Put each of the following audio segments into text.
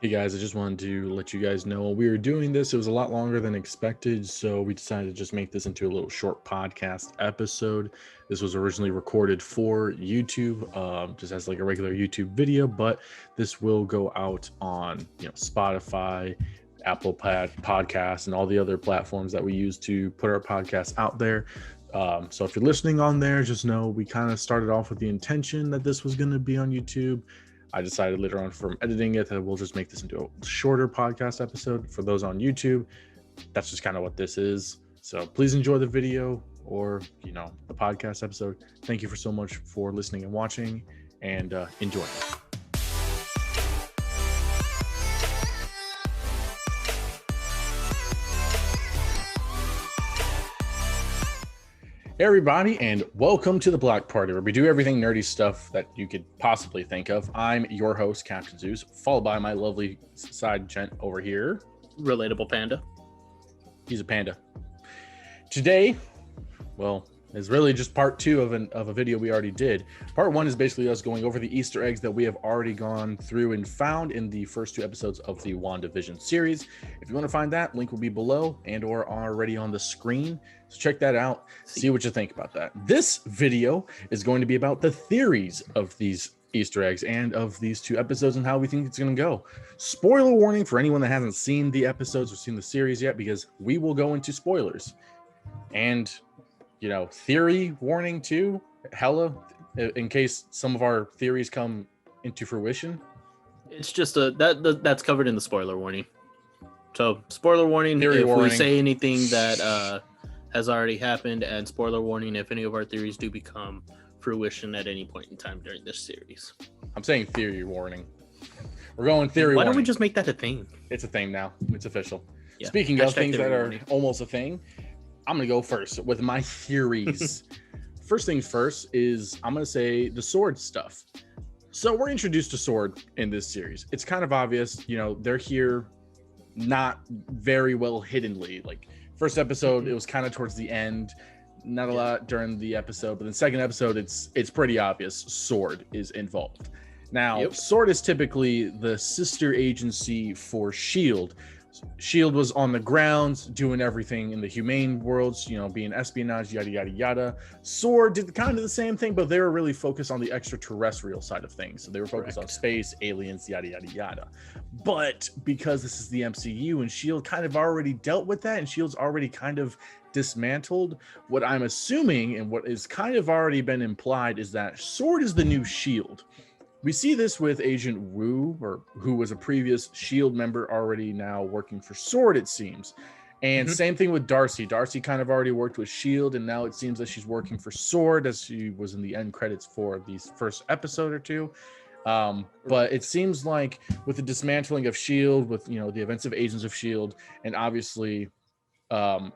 Hey guys, I just wanted to let you guys know we were doing this. It was a lot longer than expected, so we decided to just make this into a little short podcast episode. This was originally recorded for YouTube, just as like a regular YouTube video, but this will go out on Spotify, Apple Podcasts, and all the other platforms that we use to put our podcasts out there. So if you're listening on there, just know we kind of started off with the intention that this was going to be on YouTube. I decided later on from editing it that we'll just make this into a shorter podcast episode for those on YouTube. That's just kind of what this is. So please enjoy the video or, the podcast episode. Thank you so much for listening and watching, and enjoy. Hey everybody, and welcome to the Black Party, where we do everything nerdy stuff that you could possibly think of. I'm your host, Captain Zeus, followed by my lovely side gent over here. Relatable Panda. He's a panda. Today, it's really just part two of a video we already did. Part one is basically us going over the Easter eggs that we have already gone through and found in the first two episodes of the WandaVision series. If you want to find that, link will be below and or already on the screen. So check that out. See what you think about that. This video is going to be about the theories of these Easter eggs and of these two episodes and how we think it's going to go. Spoiler warning for anyone that hasn't seen the episodes or seen the series yet, because we will go into spoilers. And theory warning too, hella, in case some of our theories come into fruition. It's just that's covered in the spoiler warning. So spoiler warning Theory if warning. We say anything that has already happened, and spoiler warning if any of our theories do become fruition at any point in time during this series. I'm saying theory warning. We're going theory warning. Why don't we just make that a thing? It's a thing now. It's official. Yeah. Speaking Hashtag of things that are warning. almost a thing, I'm going to go first with my theories. First things first is I'm going to say the sword stuff. So we're introduced to sword in this series. It's kind of obvious, they're here not very well hiddenly. Like first episode, it was kind of towards the end, not a lot during the episode, but the second episode, it's pretty obvious sword is involved. Now, sword is typically the sister agency for SHIELD. SHIELD was on the grounds doing everything in the humane worlds, being espionage, yada, yada, yada. SWORD did kind of the same thing, but they were really focused on the extraterrestrial side of things. So they were focused on space, aliens, yada, yada, yada. But because this is the MCU and SHIELD kind of already dealt with that, and SHIELD's already kind of dismantled, what I'm assuming and what is kind of already been implied is that SWORD is the new SHIELD. We see this with Agent Wu, who was a previous SHIELD member already now working for SWORD, it seems. And same thing with Darcy. Darcy kind of already worked with SHIELD, and now it seems that she's working for SWORD, as she was in the end credits for the first episode or two. But it seems like with the dismantling of SHIELD, with the events of Agents of SHIELD, and obviously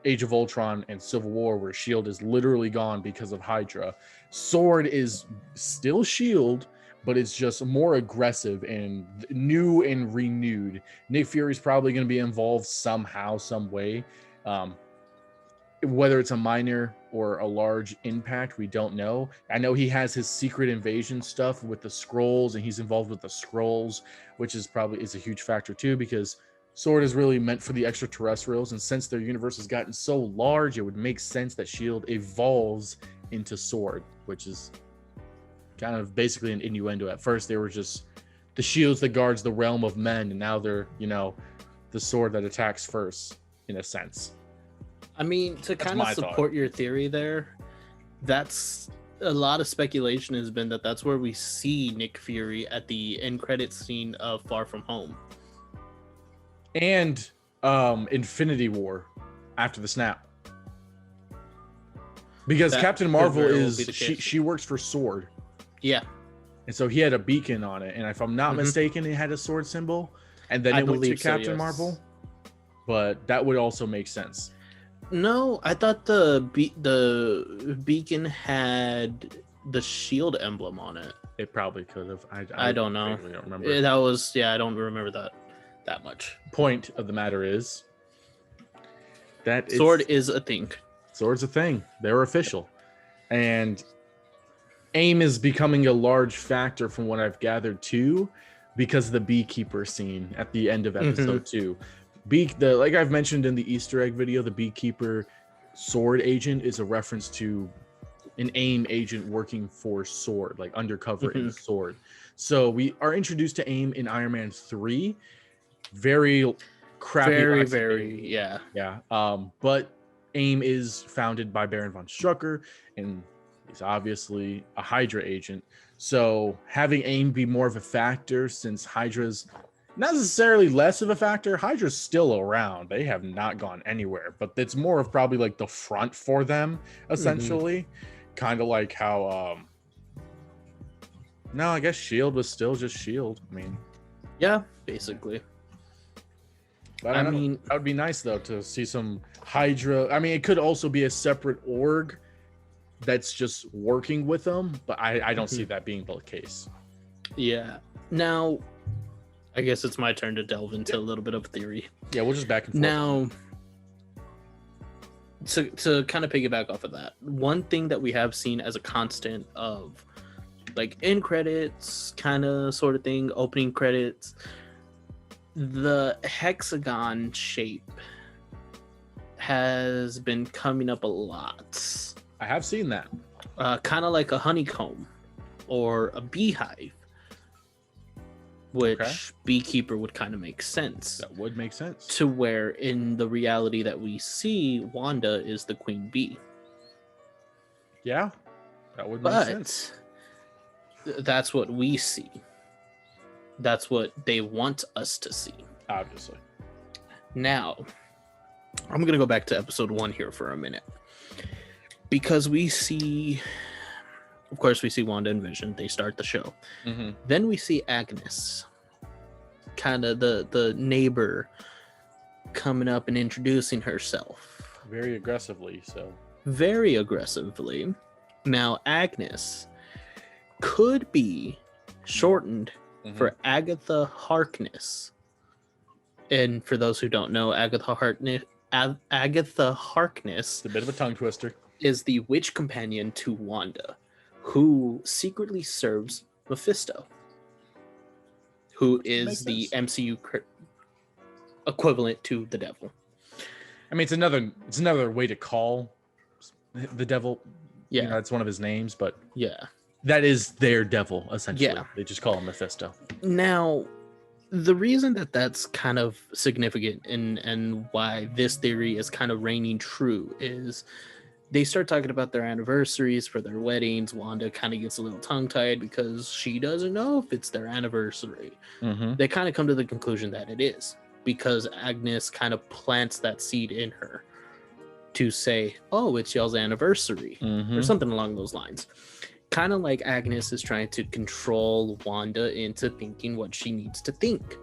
Age of Ultron and Civil War, where SHIELD is literally gone because of Hydra, SWORD is still SHIELD, but it's just more aggressive and new and renewed. Nick Fury's probably going to be involved somehow, some way. Whether it's a minor or a large impact, we don't know. I know he has his secret invasion stuff with the Skrulls, and he's involved with the Skrulls, which is a huge factor too, because SWORD is really meant for the extraterrestrials. And since their universe has gotten so large, it would make sense that SHIELD evolves into SWORD, which is kind of basically an innuendo. At first they were just the shields that guards the realm of men, and now they're the sword that attacks first, in a sense. I mean, to kind of support your theory there, that's a lot of speculation has been that's where we see Nick Fury at the end credits scene of Far From Home and Infinity War after the snap, because Captain Marvel she works for SWORD. Yeah. And so he had a beacon on it. And if I'm not mistaken, it had a sword symbol. And then it went to Captain Marvel. But that would also make sense. No, I thought the beacon had the SHIELD emblem on it. It probably could have. I don't know. I don't remember. I don't remember that much. Point of the matter is that sword is a thing. Sword's a thing. They're official. And AIM is becoming a large factor from what I've gathered too, because of the beekeeper scene at the end of episode 2. Like I've mentioned in the Easter egg video, the beekeeper sword agent is a reference to an AIM agent working for Sword, like undercover in Sword. So we are introduced to AIM in Iron Man 3. Very crappy. Very, yeah. But AIM is founded by Baron von Strucker, and he's obviously a Hydra agent. So having AIM be more of a factor, since Hydra's not necessarily less of a factor, Hydra's still around. They have not gone anywhere, but it's more of probably like the front for them, essentially. Kind of like how no, I guess S.H.I.E.L.D. was still just S.H.I.E.L.D. I mean, yeah, basically. But I mean, that would be nice though to see some Hydra. I mean, it could also be a separate org that's just working with them, but I don't see that being the case. Yeah. Now, I guess it's my turn to delve into a little bit of theory. Yeah, we'll just back and forth. Now, to kind of piggyback off of that, one thing that we have seen as a constant of like end credits kind of sort of thing, opening credits, the hexagon shape has been coming up a lot. I have seen that. Kind of like a honeycomb or a beehive, which beekeeper would kind of make sense. That would make sense. To where in the reality that we see, Wanda is the queen bee. Yeah, that would make sense. That's what we see. That's what they want us to see. Obviously. Now, I'm going to go back to episode 1 here for a minute. Because we see, of course, we see Wanda and Vision. They start the show. Then we see Agnes, kind of the neighbor, coming up and introducing herself. Very aggressively, so. Very aggressively. Now, Agnes could be shortened for Agatha Harkness. And for those who don't know, Agatha Harkness, it's a bit of a tongue twister, is the witch companion to Wanda, who secretly serves Mephisto, who is the MCU equivalent to the devil. I mean, it's another way to call the devil. Yeah, you know, it's one of his names, but yeah, that is their devil essentially. Yeah, they just call him Mephisto. Now, the reason that that's kind of significant and why this theory is kind of reigning true is they start talking about their anniversaries for their weddings. Wanda kind of gets a little tongue-tied because she doesn't know if it's their anniversary. They kind of come to the conclusion that it is, because Agnes kind of plants that seed in her to say, oh, it's y'all's anniversary, or something along those lines. Kind of like Agnes is trying to control Wanda into thinking what she needs to think.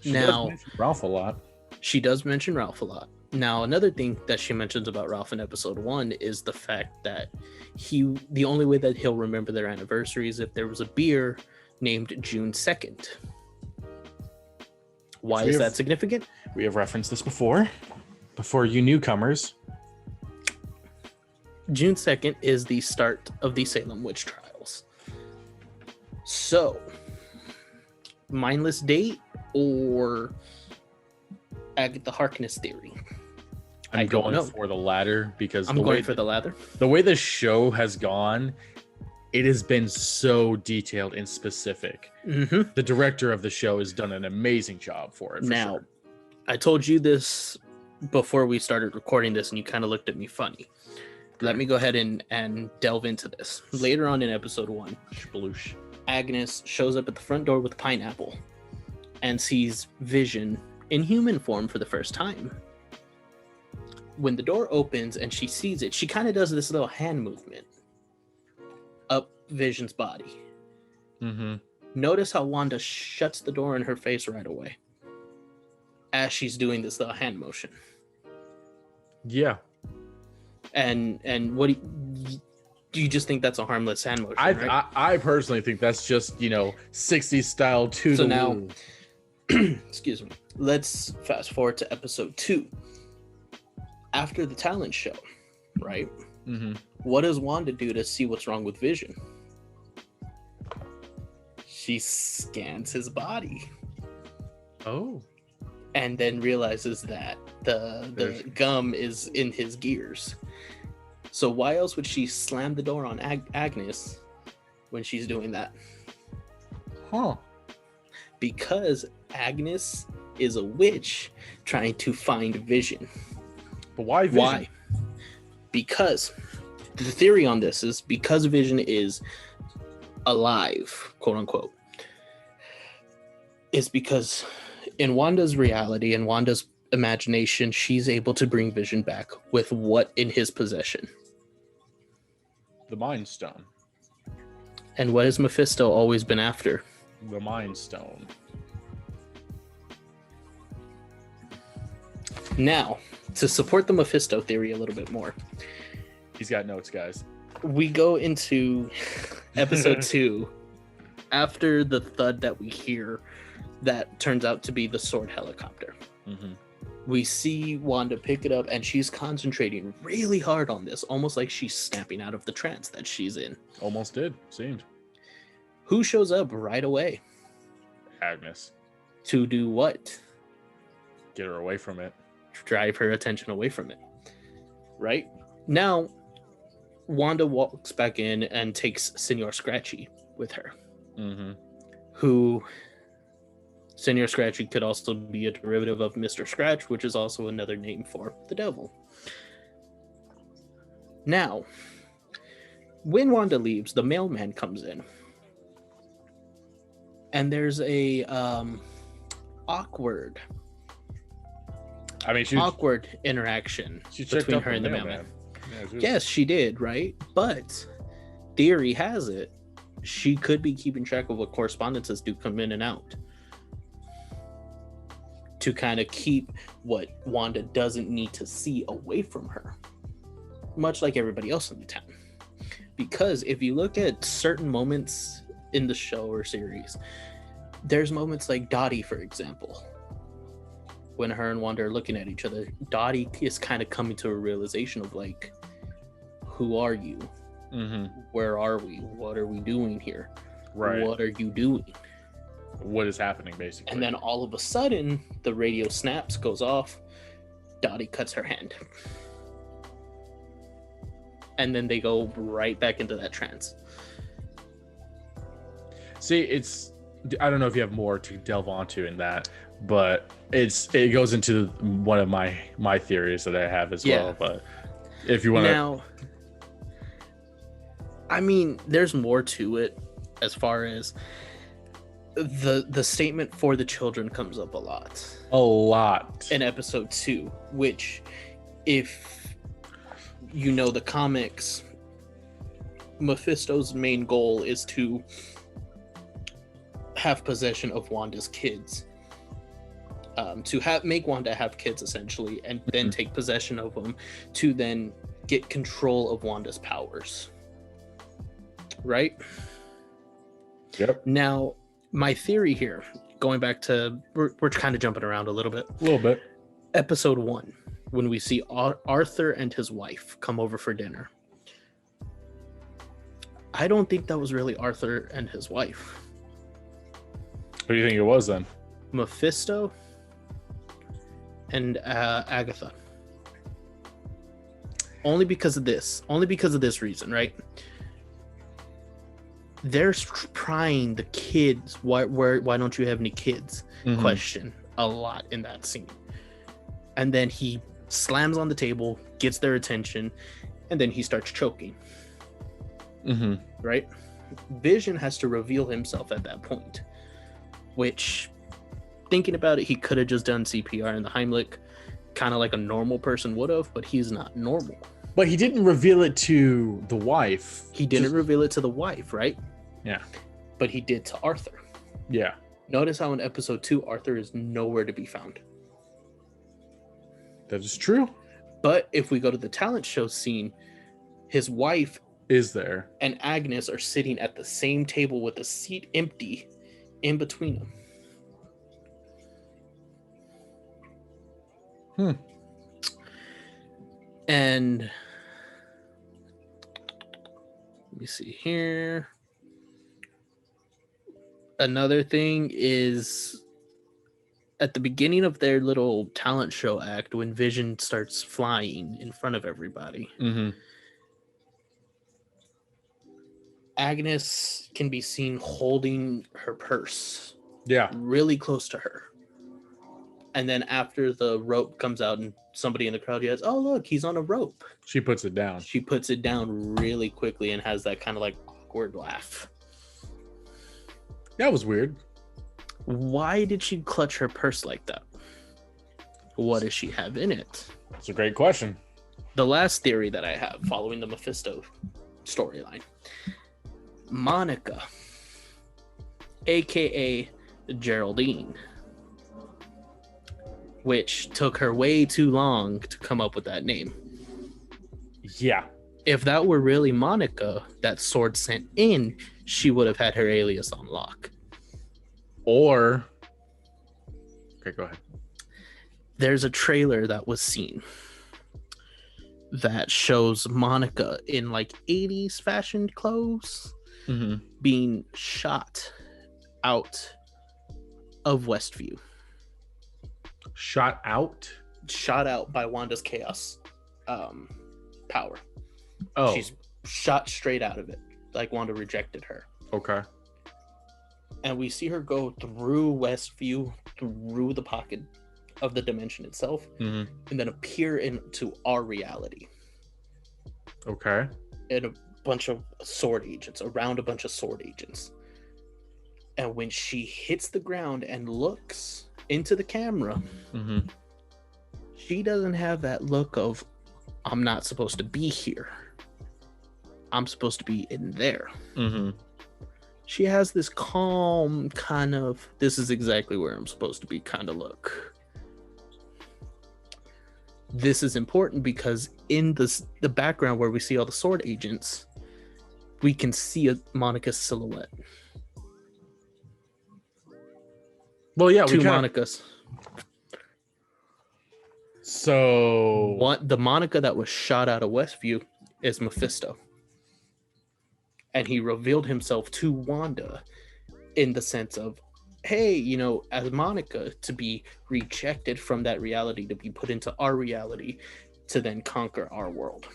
She does mention Ralph a lot. She does mention Ralph a lot. Now, another thing that she mentions about Ralph in episode 1 is the fact that the only way that he'll remember their anniversary is if there was a beer named June 2nd. Why is that significant? We have referenced this before you newcomers. June 2nd is the start of the Salem witch trials. So, mindless date or Agatha Harkness theory? I'm going for the latter, because I'm going for the latter. The way the show has gone, it has been so detailed and specific. The director of the show has done an amazing job for it. Now, I told you this before we started recording this, and you kind of looked at me funny. Let me go ahead and delve into this. Later on in episode 1, Agnes shows up at the front door with a pineapple and sees Vision in human form for the first time. When the door opens and she sees it, she kind of does this little hand movement up Vision's body. Notice how Wanda shuts the door in her face right away as she's doing this little hand motion. Yeah. And what do you just think that's a harmless hand motion? I personally think that's just, 60s style to the now, excuse me. Let's fast forward to episode 2. After the talent show, right? What does Wanda do to see what's wrong with Vision? She scans his body Oh. and then realizes that the gum is in his gears. So why else would she slam the door on Agnes when she's doing that? Huh. Because Agnes is a witch trying to find Vision. But why Vision? Why? Because the theory on this is because Vision is alive, quote unquote, is because in Wanda's reality and Wanda's imagination, she's able to bring Vision back with what in his possession? The Mind Stone. And what has Mephisto always been after? The Mind Stone. Now, to support the Mephisto theory a little bit more, He's got notes, guys. we go into episode 2 after the thud that we hear that turns out to be the sword helicopter. Mm-hmm. We see Wanda pick it up and she's concentrating really hard on this, almost like she's snapping out of the trance that she's in. Almost did. Seemed. Who shows up right away? Agnes. To do what? Get her away from it. Drive her attention away from it. Right? Now, Wanda walks back in and takes Senor Scratchy with her. Mm-hmm. Who... Senor Scratchy could also be a derivative of Mr. Scratch, which is also another name for the devil. Now, when Wanda leaves, the mailman comes in. And there's a awkward interaction between her and the mailman. Yes, she did, right? But theory has it, she could be keeping track of what correspondences do come in and out, to kind of keep what Wanda doesn't need to see away from her, much like everybody else in the town. Because if you look at certain moments in the show or series, there's moments like Dottie, for example, when her and Wanda are looking at each other. Dottie is kind of coming to a realization of like, who are you? Mm-hmm. Where are we? What are we doing here? Right. What are you doing? What is happening, basically? And then all of a sudden, the radio snaps, goes off. Dottie cuts her hand. And then they go right back into that trance. See, I don't know if you have more to delve onto in that, but it goes into one of my theories that I have as well. But if you want to... Now, I mean, there's more to it as far as... The statement for the children comes up a lot in episode 2, which, if you know the comics, Mephisto's main goal is to have possession of Wanda's kids, to make Wanda have kids essentially, and then take possession of them to then get control of Wanda's powers, right? Yep. Now, my theory here, going back to, we're kind of jumping around a little bit. Episode 1, when we see Arthur and his wife come over for dinner. I don't think that was really Arthur and his wife. What do you think it was then? Mephisto and Agatha. Only because of this reason, right? They're prying the kids. Why don't you have any kids? Mm-hmm. Question a lot in that scene. And then he slams on the table, gets their attention, and then he starts choking. Mm-hmm. Right? Vision has to reveal himself at that point, which, thinking about it, he could have just done CPR and the Heimlich, kind of like a normal person would have, but he's not normal. But he didn't reveal it to the wife. He didn't reveal it to the wife, right? Yeah. But he did to Arthur. Yeah. Notice how in episode 2, Arthur is nowhere to be found. That is true. But if we go to the talent show scene, his wife is there and Agnes are sitting at the same table with the seat empty in between them. And let me see here. Another thing is at the beginning of their little talent show act, when Vision starts flying in front of everybody, Agnes can be seen holding her purse really close to her. And then after the rope comes out and somebody in the crowd yells, "Oh, look, he's on a rope." She puts it down. She puts it down really quickly and has that kind of like awkward laugh. That was weird. Why did she clutch her purse like that? What does she have in it? That's a great question. The last theory that I have following the Mephisto storyline, Monica, aka Geraldine, which took her way too long to come up with that name. Yeah. If that were really Monica that Sword sent in, she would have had her alias on lock. Or, okay, go ahead. There's a trailer that was seen that shows Monica in like 80s fashioned clothes being shot out of Westview. Shot out? Shot out by Wanda's chaos power. Oh. She's shot straight out of it. Like Wanda rejected her. Okay. And we see her go through Westview, through the pocket of the dimension itself, and then appear into our reality. Okay. And a bunch of sword agents, around a bunch of sword agents. And when she hits the ground and looks into the camera, she doesn't have that look of, I'm not supposed to be here. I'm supposed to be in there. She has this calm kind of, this is exactly where I'm supposed to be kind of look. This is important because in the background where we see all the sword agents, we can see Monica's silhouette. Well, yeah, Two Monicas. So the Monica that was shot out of Westview is Mephisto. And he revealed himself to Wanda in the sense of, hey, you know, as Monica, to be rejected from that reality, to be put into our reality, to then conquer our world.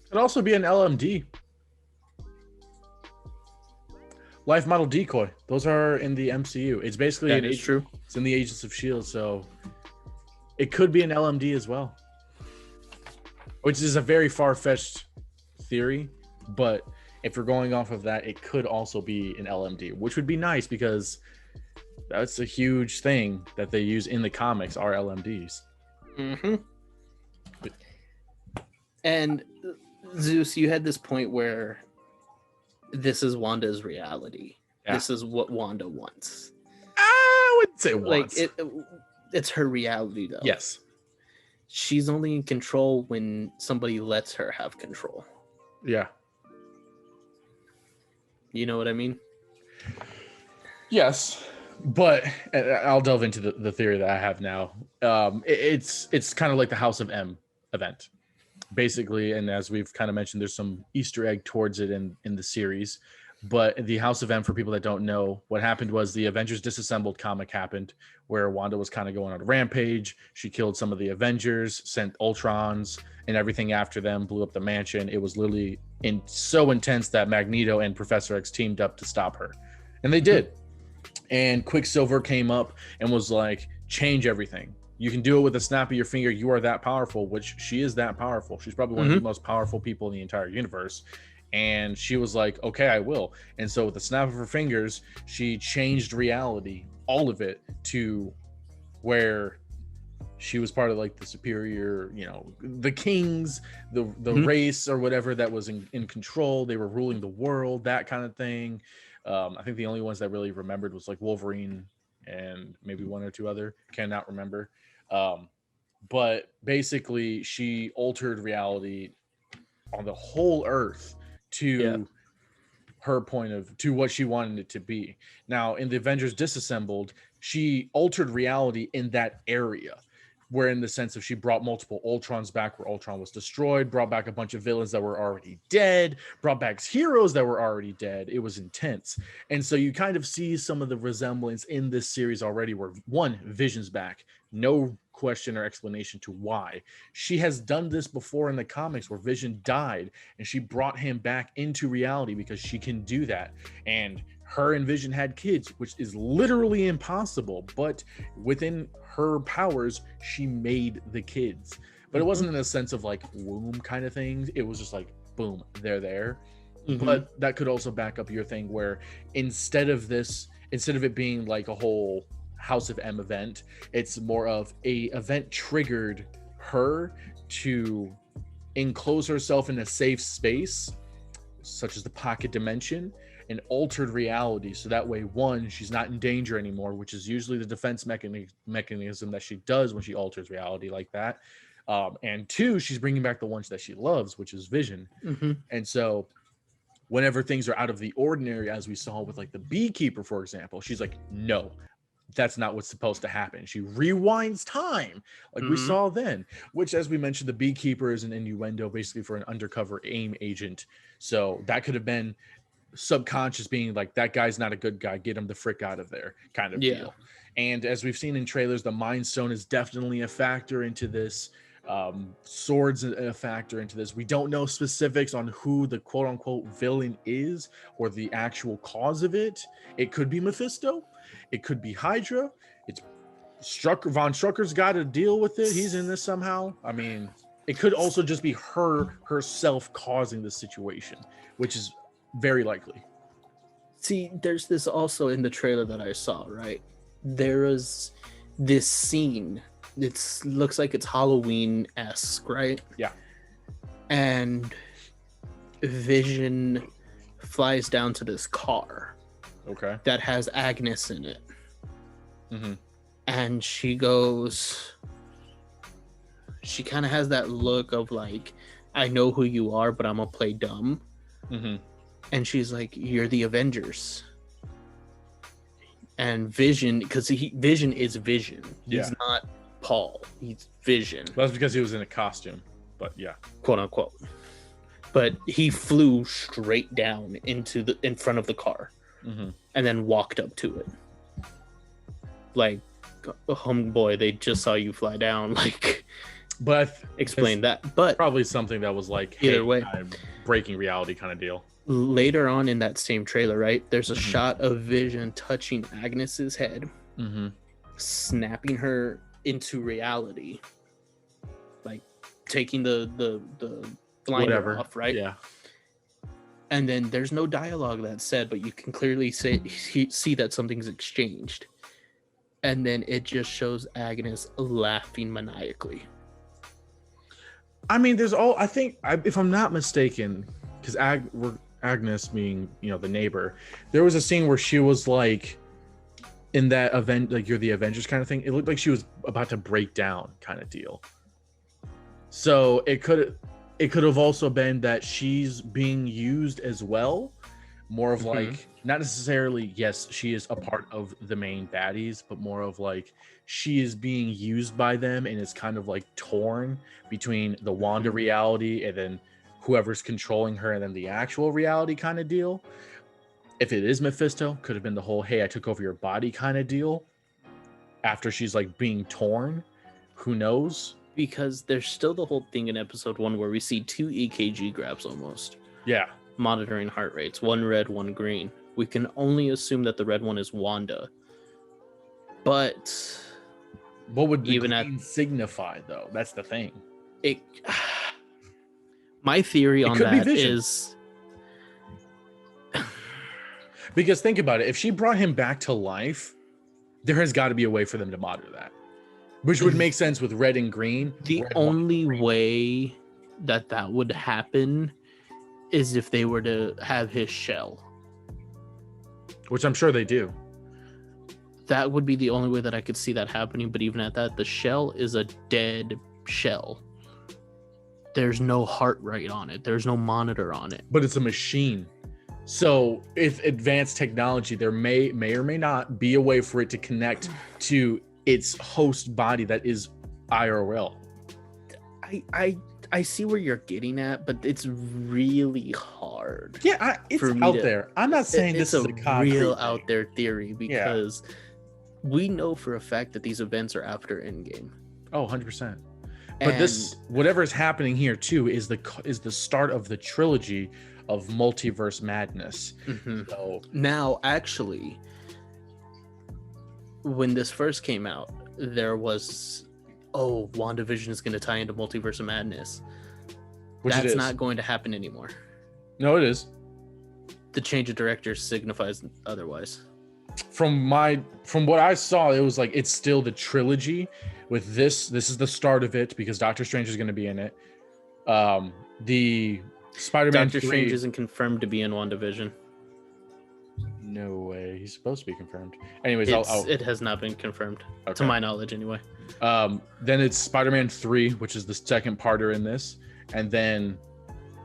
It'd also be an LMD. Life model decoy. Those are in the MCU. It's basically true. It's in the Agents of S.H.I.E.L.D., so it could be an LMD as well. Which is a very far-fetched theory, but if we're going off of that, it could also be an LMD, which would be nice because that's a huge thing that they use in the comics are LMDs. And Zeus, you had this point where this is Wanda's reality. Yeah. This is what Wanda wants. I wouldn't say wants. Like it's her reality, though. Yes. She's only in control when somebody lets her have control. Yeah. You know what I mean? Yes, but I'll delve into the theory that I have now. It's kind of like the House of M event, basically. And as we've kind of mentioned, there's some Easter egg towards it in the series. But the House of M, for people that don't know, what happened was the Avengers Disassembled comic happened, where Wanda was kind of going on a rampage. She killed some of the Avengers, sent Ultrons and everything after them, blew up the mansion. It was literally so intense that Magneto and Professor X teamed up to stop her. And they did. And Quicksilver came up and was like, change everything. You can do it with a snap of your finger. You are that powerful, which she is that powerful. She's probably one of the most powerful people in the entire universe. And she was like, okay, I will. And so with the snap of her fingers, she changed reality, all of it, to where she was part of like the superior, you know, the kings, the race or whatever that was in control. They were ruling the world, that kind of thing. I think the only ones that really remembered was like Wolverine and maybe one or two other. Cannot remember. But basically, she altered reality on the whole Earth to her point of, to what she wanted it to be. Now, in the Avengers Disassembled, she altered reality in that area. where in the sense of she brought multiple Ultrons back where Ultron was destroyed, brought back a bunch of villains that were already dead, brought back heroes that were already dead. It was intense. And so you kind of see some of the resemblance in this series already where one, Vision's back. No question or explanation to why. She has done this before in the comics where Vision died and she brought him back into reality because she can do that. And her and Vision had kids, which is literally impossible, but within her powers, she made the kids. But it wasn't in a sense of like womb kind of things. It was just like, boom, they're there. But that could also back up your thing where instead of it being like a whole House of M event, it's more of a event triggered her to enclose herself in a safe space, such as the pocket dimension, an altered reality, so that way, one, she's not in danger anymore, which is usually the defense mechanism that she does when she alters reality like that, and two, she's bringing back the ones that she loves, which is Vision. And so whenever things are out of the ordinary, as we saw with like the Beekeeper, for example, she's like, no, that's not what's supposed to happen. She rewinds time like we saw then, which, as we mentioned, the Beekeeper is an innuendo basically for an undercover AIM agent. So that could have been subconscious being like, that guy's not a good guy, get him the frick out of there kind of deal. And as we've seen in trailers, the Mind Stone is definitely a factor into this. Swords a factor into this. We don't know specifics on who the quote unquote villain is or the actual cause of it. It could be Mephisto, it could be Hydra, it's Von Strucker's got to deal with it, he's in this somehow. I mean, it could also just be herself causing the situation, which is very likely. See, there's this also in the trailer that I saw, right? There is this scene. It looks like it's Halloween-esque, right? Yeah. And Vision flies down to this car. Okay. That has Agnes in it. And she kind of has that look of like, I know who you are, but I'm gonna play dumb. And she's like, you're the Avengers. And Vision, because Vision is Vision. He's not Paul. He's Vision. Well, that's because he was in a costume, but yeah. Quote unquote. But he flew straight down in front of the car and then walked up to it. Like, homeboy, they just saw you fly down. Like, but explain that. But probably something that was like, either way, breaking reality kind of deal. Later on in that same trailer, right, there's a shot of Vision touching Agnes's head, snapping her into reality, like taking the blinder off, right? Yeah. And then there's no dialogue that's said, but you can clearly see that something's exchanged. And then it just shows Agnes laughing maniacally. I mean, I think, if I'm not mistaken, because Agnes being, the neighbor, there was a scene where she was like, in that event, like you're the Avengers kind of thing. It looked like she was about to break down kind of deal. So it could have also been that she's being used as well, more of like, not necessarily, yes, she is a part of the main baddies, but more of like she is being used by them and is kind of like torn between the Wanda reality and then whoever's controlling her and then the actual reality kind of deal. If it is Mephisto, could have been the whole, hey, I took over your body kind of deal after she's like being torn. Who knows? Because there's still the whole thing in episode 1 where we see 2 EKG grabs almost. Yeah. Monitoring heart rates, one red, one green. We can only assume that the red one is Wanda. But what would the green signify, though? That's the thing. My theory on that is... Because think about it. If she brought him back to life, there has got to be a way for them to monitor that. Which would make sense with red and green. The only way that would happen is if they were to have his shell. Which I'm sure they do. That would be the only way that I could see that happening. But even at that, the shell is a dead shell. There's no heart rate on it. There's no monitor on it. But it's a machine. So if advanced technology, there may or may not be a way for it to connect to its host body that is IRL. I see where you're getting at, but it's really hard. Yeah, it's out there. I'm not saying this is a real out there theory, because we know for a fact that these events are after Endgame. Oh, 100%. But this, whatever is happening here too, is the start of the trilogy of multiverse madness. So now, actually, when this first came out, there was, WandaVision is going to tie into Multiverse of Madness. That's not going to happen anymore. No, it is. The change of director signifies otherwise. From what I saw, it was like it's still the trilogy. With this is the start of it because Doctor Strange is going to be in it. The Spider-Man Doctor Strange isn't confirmed to be in WandaVision. No way. He's supposed to be confirmed. Anyways, it has not been confirmed, to my knowledge, anyway. Then it's Spider-Man 3, which is the second parter in this, and then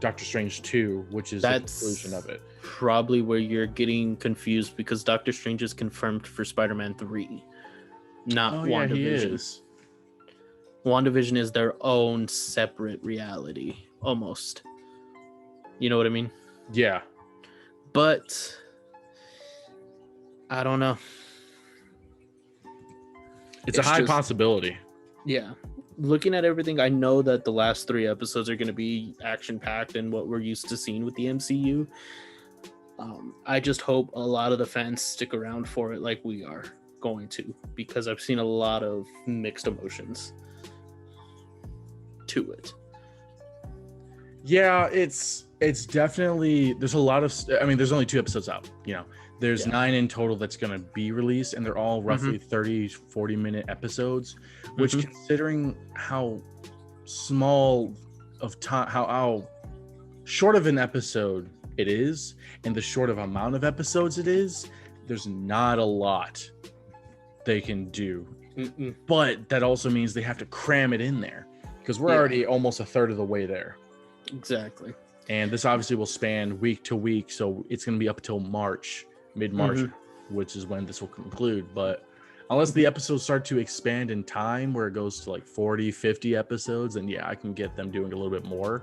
Doctor Strange 2, which is the conclusion of it. Probably where you're getting confused, because Doctor Strange is confirmed for Spider-Man 3, not WandaVision. He is. WandaVision is their own separate reality, almost. You know what I mean? Yeah. But I don't know. It's a high possibility. Yeah. Looking at everything, I know that the last 3 episodes are going to be action-packed and what we're used to seeing with the MCU. I just hope a lot of the fans stick around for it like we are going to, because I've seen a lot of mixed emotions to it. Yeah, it's definitely, there's a lot of, I mean, there's only 2 episodes out, there's 9 in total that's going to be released, and they're all roughly 30-40 minute episodes, which considering how small of time, how short of an episode it is, and the short of amount of episodes it is, there's not a lot they can do. But that also means they have to cram it in there, because we're already almost a third of the way there. Exactly. And this obviously will span week to week, so it's going to be up until mid-March, which is when this will conclude. But unless the episodes start to expand in time, where it goes to like 40-50 episodes, and I can get them doing a little bit more.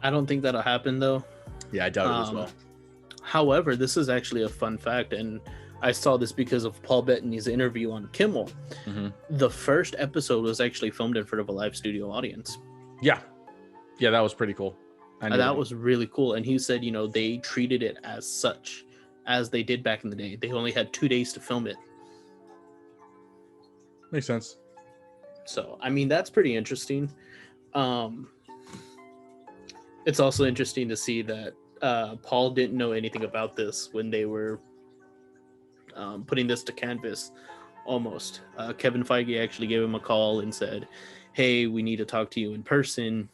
I don't think that'll happen, though. Yeah, I doubt it as well. However, this is actually a fun fact, and I saw this because of Paul Bettany's interview on Kimmel. The first episode was actually filmed in front of a live studio audience. Yeah, that was pretty cool. That was really cool. And he said, they treated it as such, as they did back in the day. They only had 2 days to film it. Makes sense. So, I mean, that's pretty interesting. It's also interesting to see that Paul didn't know anything about this when they were putting this to canvas, almost. Kevin Feige actually gave him a call and said, hey, we need to talk to you in person.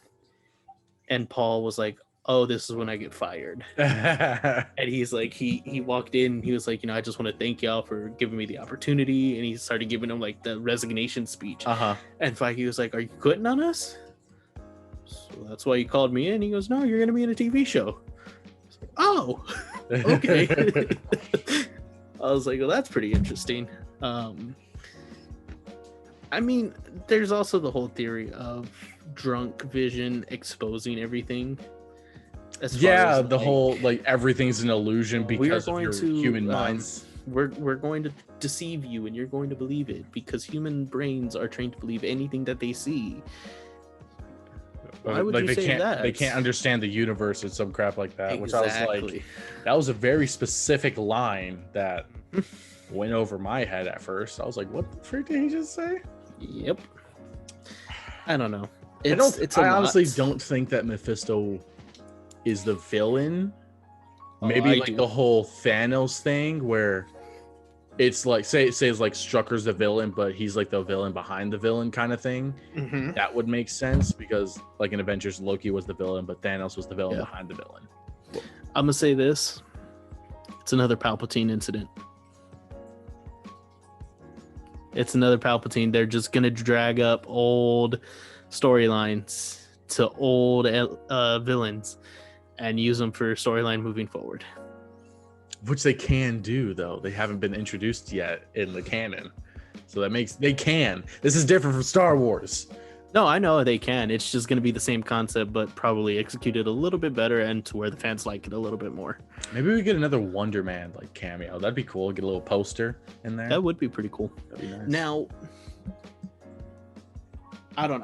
And Paul was like, oh, this is when I get fired. And he's like, he walked in, he was like, I just want to thank y'all for giving me the opportunity. And he started giving him like the resignation speech. And Feige was like, are you quitting on us? So that's why you called me in. He goes, no, you're going to be in a TV show. Like, oh, okay. I was like, well, that's pretty interesting. I mean, there's also the whole theory of drunk Vision exposing everything. The whole like everything's an illusion because of your human minds. We're going to deceive you, and you're going to believe it because human brains are trained to believe anything that they see. Why would you say that? They can't understand the universe or some crap like that. Exactly. Which I was like, that was a very specific line that went over my head at first. I was like, what the frick did he just say? Yep. I don't know. I honestly don't think that Mephisto is the villain. Maybe the whole Thanos thing where it's like say it's like Strucker's the villain, but he's like the villain behind the villain kind of thing. That would make sense because like in Avengers, Loki was the villain, but Thanos was the villain behind the villain. I'm gonna say this: it's another Palpatine incident. It's another Palpatine. They're just gonna drag up old storylines to old villains and use them for storyline moving forward. Which they can do, though. They haven't been introduced yet in the canon. So they can. This is different from Star Wars. No, I know they can. It's just going to be the same concept, but probably executed a little bit better and to where the fans like it a little bit more. Maybe we get another Wonder Man like cameo. That'd be cool. Get a little poster in there. That would be pretty cool. That'd be nice. Now, I don't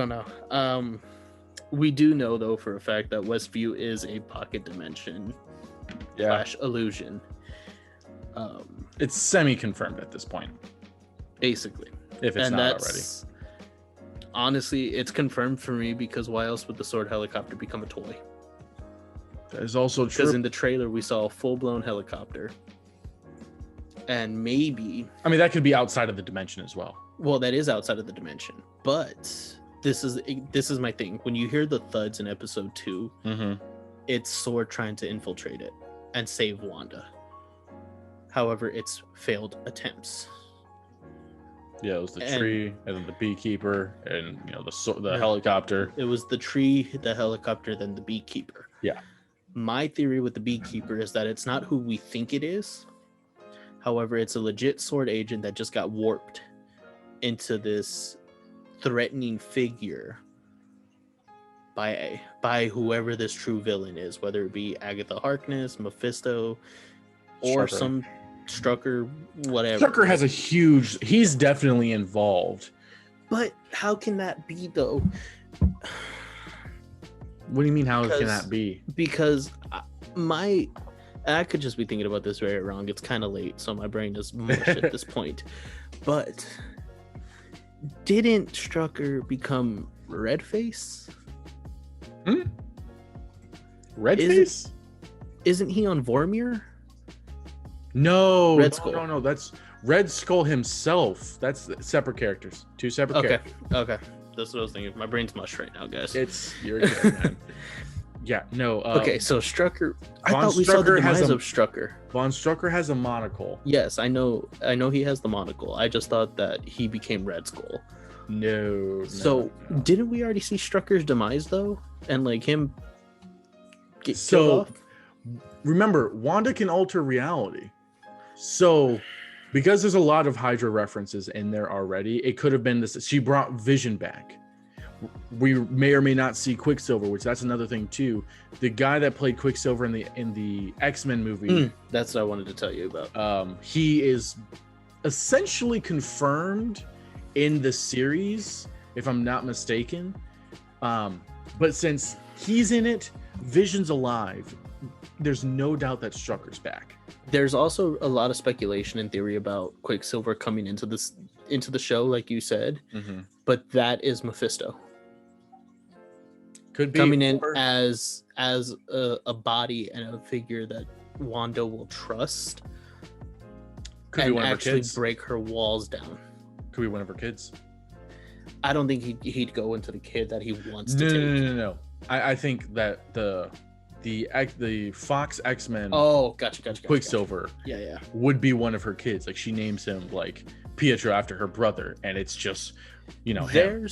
know. We do know though for a fact that Westview is a pocket dimension / illusion. It's semi-confirmed at this point. Basically. If it's not already. Honestly, it's confirmed for me because why else would the sword helicopter become a toy? That is also true. Because in the trailer we saw a full-blown helicopter. And maybe... I mean, that could be outside of the dimension as well. Well, that is outside of the dimension. But this is my thing. When you hear the thuds in episode 2, it's Sword trying to infiltrate it and save Wanda. However, it's failed attempts. Yeah, it was the tree, and then the beekeeper, and the helicopter. It was the tree, the helicopter, then the beekeeper. Yeah. My theory with the beekeeper is that it's not who we think it is. However, it's a legit sword agent that just got warped into this threatening figure by whoever this true villain is, whether it be Agatha Harkness, Mephisto, or some Strucker, whatever. Strucker has he's definitely involved. But how can that be though? What do you mean how can that be? Because I could just be thinking about this very wrong. It's kind of late, so my brain is mush at this point. But didn't Strucker become Redface? Redface? Isn't he on Vormir? No, Red Skull. No, that's Red Skull himself. That's separate characters. Two separate characters. Okay. That's what I was thinking. My brain's mush right now, guys. You're good, man. Yeah, no. Okay, so Strucker. I thought we saw the demise of Strucker. Von Strucker has a monocle. Yes, I know he has the monocle. I just thought that he became Red Skull. No. So didn't we already see Strucker's demise though, and like him get killed off? Remember, Wanda can alter reality. So, because there's a lot of Hydra references in there already, it could have been this. She brought Vision back. We may or may not see Quicksilver, which that's another thing too. The guy that played Quicksilver in the X-Men movie. That's what I wanted to tell you about. He is essentially confirmed in the series, if I'm not mistaken. But since he's in it, Vision's alive. There's no doubt that Strucker's back. There's also a lot of speculation and theory about Quicksilver coming into the show, like you said. But that is Mephisto. Could be coming in as a body and a figure that Wanda will trust. Could be one of her kids. Break her walls down. Could be one of her kids. I don't think he'd go into the kid that he wants to take. No. I think that the Fox X-Men. Oh, gotcha. Quicksilver. Yeah. Would be one of her kids. Like she names him like Pietro after her brother, and it's just him.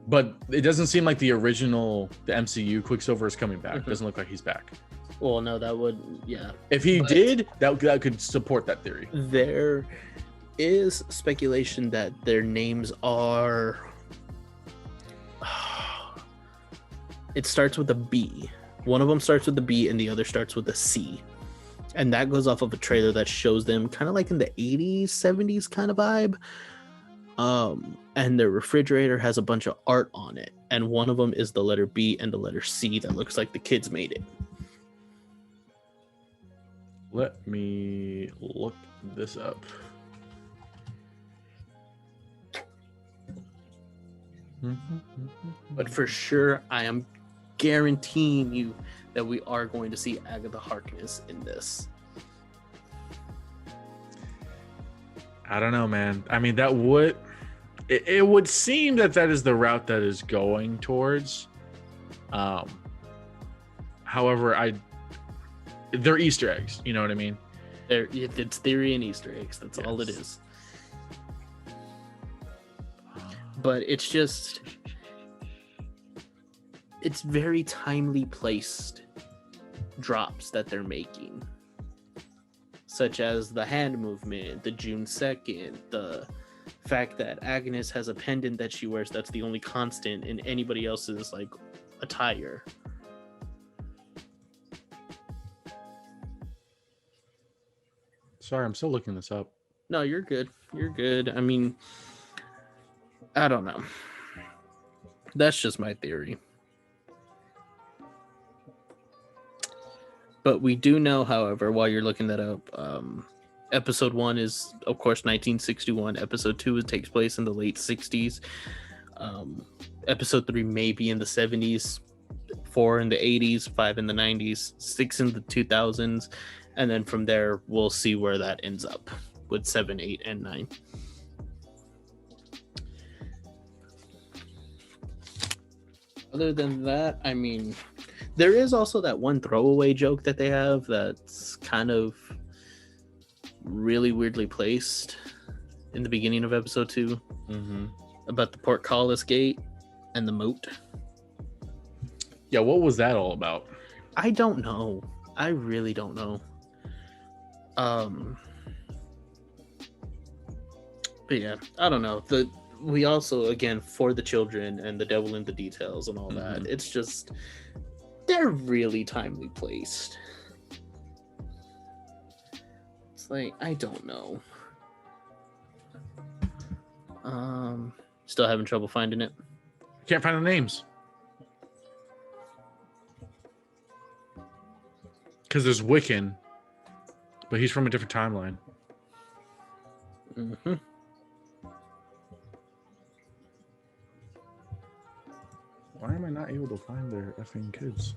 But it doesn't seem like the MCU Quicksilver is coming back. It doesn't look like he's back. Well, no, that would If he did, that could support that theory. There is speculation that their names are. It starts with a B. One of them starts with a B and the other starts with a C. And that goes off of a trailer that shows them kind of like in the 80s, 70s kind of vibe. And their refrigerator has a bunch of art on it. And one of them is the letter B and the letter C that looks like the kids made it. Let me look this up. But for sure, I am guaranteeing you that we are going to see Agatha Harkness in this. I don't know, man. I mean, it would seem that is the route that is going towards. However, they're Easter eggs. You know what I mean? It's theory and Easter eggs. That's all it is. But it's very timely placed drops that they're making. such as the hand movement, the June 2nd, the fact that Agnes has a pendant that she wears that's the only constant in anybody else's like attire. Sorry, I'm still looking this up. No, you're good. You're good. I mean, I don't know. That's just my theory. But we do know, however, while you're looking that up, episode 1 is, of course, 1961. Episode 2 takes place in the late 60s. Episode 3 may be in the 70s. 4 in the 80s. 5 in the 90s. 6 in the 2000s. And then from there, we'll see where that ends up with 7, 8, and 9. Other than that, I mean, there is also that one throwaway joke that they have that's kind of really weirdly placed in the beginning of episode 2 about the portcullis gate and the moat. Yeah, what was that all about? I don't know. I really don't know. But yeah, I don't know. We also, again, for the children and the devil in the details and all that, it's just, they're really timely placed. It's like, I don't know. Still having trouble finding it. Can't find the names. Because there's Wiccan, but he's from a different timeline. Why am I not able to find their effing kids?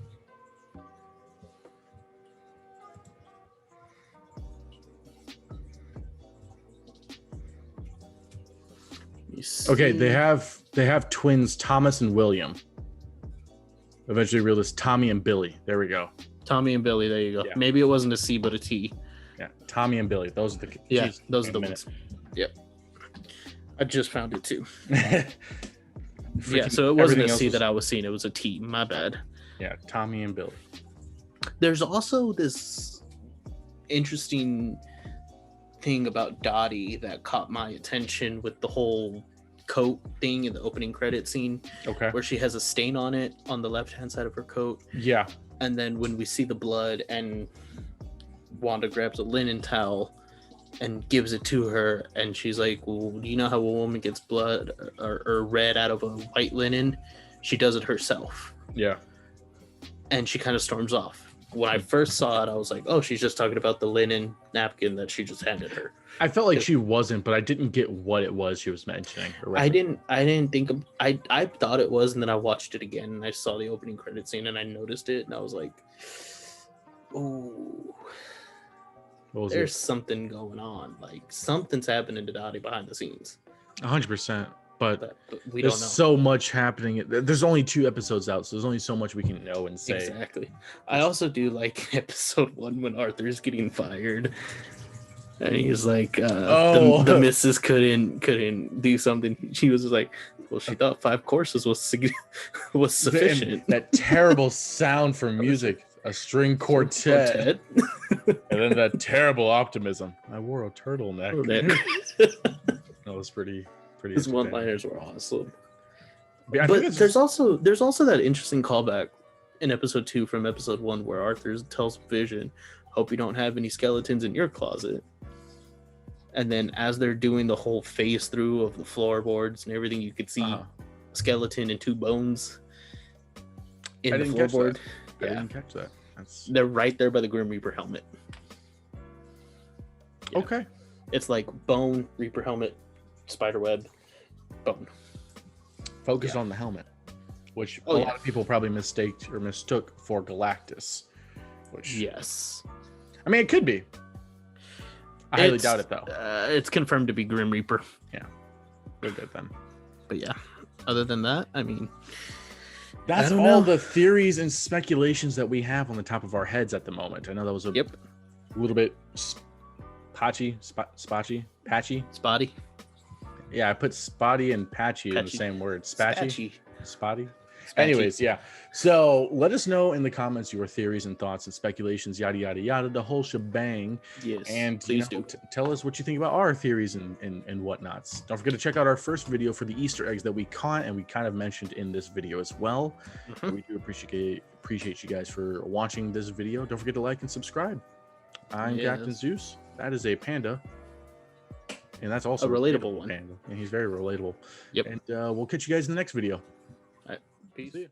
Okay, they have twins Thomas and William. Eventually realized Tommy and Billy. There we go. Tommy and Billy, there you go. Yeah. Maybe it wasn't a C but a T. Yeah, Tommy and Billy. Those are the those are the ones. Yep. I just found it too. Yeah, so it wasn't a C that I was seeing. It was a T. My bad. Yeah, Tommy and Billy. There's also this interesting thing about Dottie that caught my attention with the whole coat thing in the opening credit scene. Okay. Where she has a stain on it on the left-hand side of her coat. Yeah. And then when we see the blood and Wanda grabs a linen towel and gives it to her, and she's like, well, do you know how a woman gets blood or red out of a white linen? She does it herself. Yeah. And she kind of storms off. When I first saw it, I was like, oh, she's just talking about the linen napkin that she just handed her. I felt like she wasn't, but I didn't get what it was she was mentioning. I didn't think I thought it was, and then I watched it again and I saw the opening credit scene and I noticed it and I was like, oh, there's something going on. Like something's happening to Dottie behind the scenes. 100%. But we there's don't know. So much happening. There's only 2 episodes out, so there's only so much we can know and say. Exactly. I also do like episode 1 when Arthur's getting fired, and he's like, the missus couldn't do something. She was just like, well, she thought 5 courses was sufficient. That terrible sound for music, a string quartet. And then that terrible optimism. I wore a turtleneck. That was pretty. His one-liners were awesome. But there's also that interesting callback in episode 2 from episode 1 where Arthur tells Vision, hope you don't have any skeletons in your closet. And then as they're doing the whole phase through of the floorboards and everything, you could see a skeleton and 2 bones in the floorboard. I didn't catch that. They're right there by the Grim Reaper helmet. Yeah. Okay. It's like bone, Reaper helmet, spiderweb, bone. Focus on the helmet, which a lot of people probably mistook for Galactus. Which, yes, I mean, it could be. I highly doubt it, though. It's confirmed to be Grim Reaper. Yeah, good then. But yeah, other than that, I mean, that's all the theories and speculations that we have on the top of our heads at the moment. I know that was a little bit patchy. Spotty. Yeah, I put spotty and patchy in the same word. Spotty. Anyways, yeah. So let us know in the comments your theories and thoughts and speculations, yada yada yada, the whole shebang. Yes, and please do. Tell us what you think about our theories and whatnots. Don't forget to check out our first video for the Easter eggs that we caught and we kind of mentioned in this video as well. We do appreciate you guys for watching this video. Don't forget to like and subscribe. I'm Captain Zeus. That is a panda. And that's also a relatable one. Panda. And he's very relatable. Yep. And we'll catch you guys in the next video. All right. Peace. See ya.